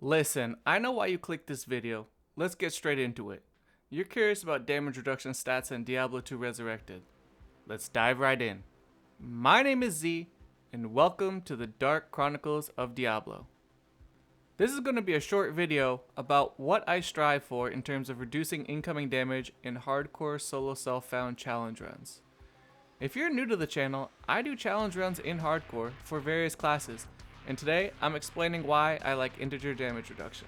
Listen, I know why you clicked this video. Let's get straight into it. You're curious about damage reduction stats in Diablo 2 Resurrected. Let's dive right in. My name is Z, and welcome to the Dark Chronicles of Diablo. This is going to be a short video about what I strive for in terms of reducing incoming damage in hardcore solo self-found challenge runs. If you're new to the channel, I do challenge runs in hardcore for various classes, and today I'm explaining why I like integer damage reduction.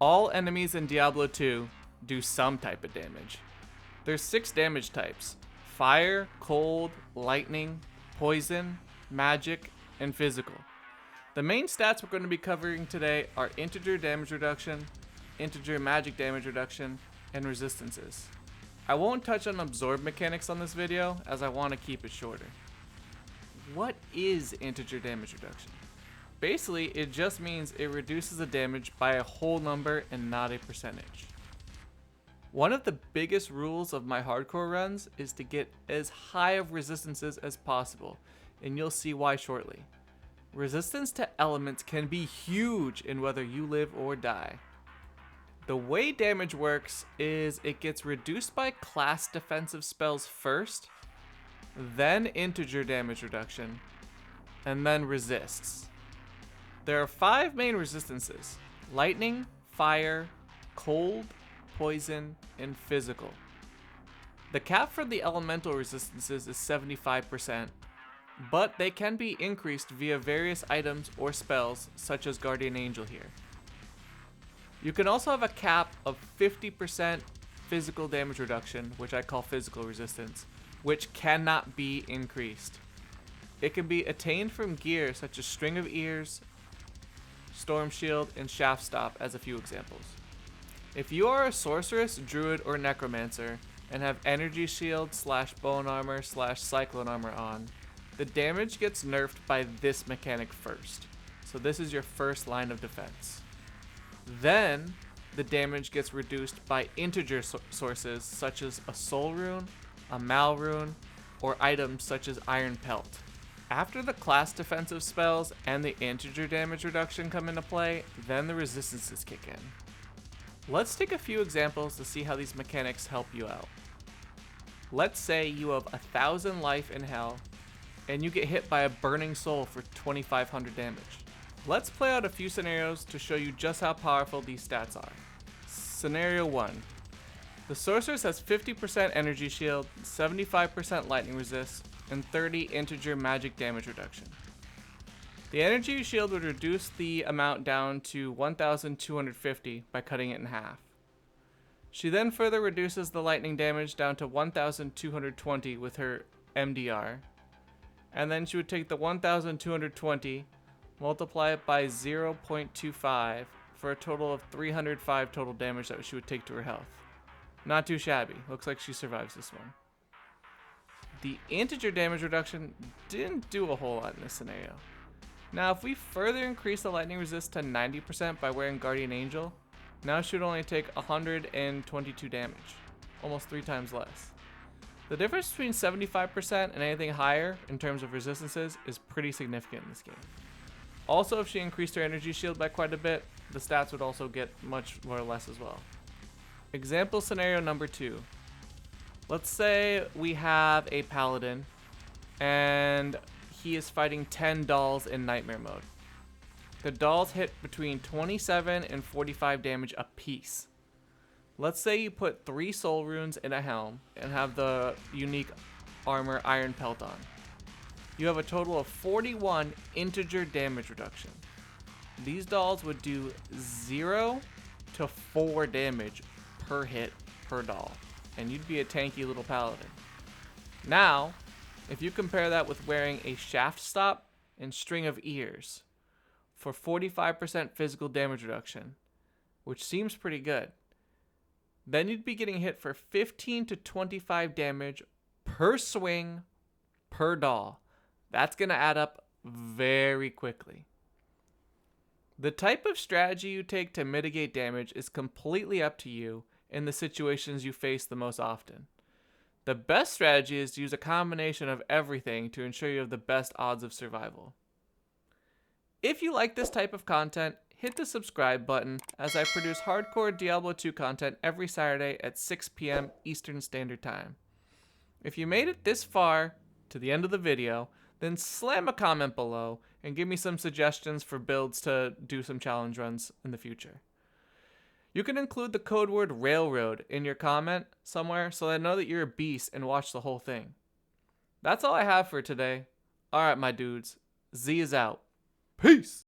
All enemies in Diablo 2 do some type of damage. There's 6 damage types: fire, cold, lightning, poison, magic, and physical. The main stats we're going to be covering today are integer damage reduction, integer magic damage reduction, and resistances. I won't touch on absorb mechanics on this video as I want to keep it shorter. What is integer damage reduction? Basically, it just means it reduces the damage by a whole number and not a percentage. One of the biggest rules of my hardcore runs is to get as high of resistances as possible, and you'll see why shortly. Resistance to elements can be huge in whether you live or die. The way damage works is it gets reduced by class defensive spells first, then integer damage reduction, and then resists. There are 5 main resistances: lightning, fire, cold, poison, and physical. The cap for the elemental resistances is 75%, but they can be increased via various items or spells such as Guardian Angel here. You can also have a cap of 50% physical damage reduction, which I call physical resistance, which cannot be increased. It can be attained from gear such as String of Ears, Storm Shield, and Shaft Stop as a few examples. If you are a sorceress, druid, or necromancer and have energy shield / bone armor / cyclone armor on, the damage gets nerfed by this mechanic first. So this is your first line of defense. Then the damage gets reduced by integer sources such as a soul rune, a mal rune, or items such as iron pelt. After the class defensive spells and the integer damage reduction come into play, then the resistances kick in. Let's take a few examples to see how these mechanics help you out. Let's say you have 1,000 life in hell and you get hit by a burning soul for 2,500 damage. Let's play out a few scenarios to show you just how powerful these stats are. Scenario 1. The sorceress has 50% energy shield, 75% lightning resist, and 30 integer magic damage reduction. The energy shield would reduce the amount down to 1,250 by cutting it in half. She then further reduces the lightning damage down to 1,220 with her MDR. And then she would take the 1,220, multiply it by 0.25 for a total of 305 total damage that she would take to her health. Not too shabby. Looks like she survives this one. The integer damage reduction didn't do a whole lot in this scenario. Now if we further increase the lightning resist to 90% by wearing Guardian Angel, now she would only take 122 damage, almost 3 times less. The difference between 75% and anything higher in terms of resistances is pretty significant in this game. Also, if she increased her energy shield by quite a bit, the stats would also get much more or less as well. Example scenario number 2. Let's say we have a paladin and he is fighting 10 dolls in nightmare mode. The dolls hit between 27 and 45 damage a piece. Let's say you put 3 soul runes in a helm and have the unique armor iron pelt on. You have a total of 41 integer damage reduction. These dolls would do 0 to 4 damage per hit per doll, and you'd be a tanky little paladin. Now, if you compare that with wearing a Shaft Stop and String of Ears for 45% physical damage reduction, which seems pretty good, then you'd be getting hit for 15 to 25 damage per swing per doll. That's going to add up very quickly. The type of strategy you take to mitigate damage is completely up to you in the situations you face the most often. The best strategy is to use a combination of everything to ensure you have the best odds of survival. If you like this type of content, hit the subscribe button as I produce hardcore Diablo 2 content every Saturday at 6 p.m. Eastern Standard Time. If you made it this far to the end of the video, then slam a comment below and give me some suggestions for builds to do some challenge runs in the future. You can include the code word railroad in your comment somewhere so I know that you're a beast and watch the whole thing. That's all I have for today. Alright, my dudes. Z is out. Peace!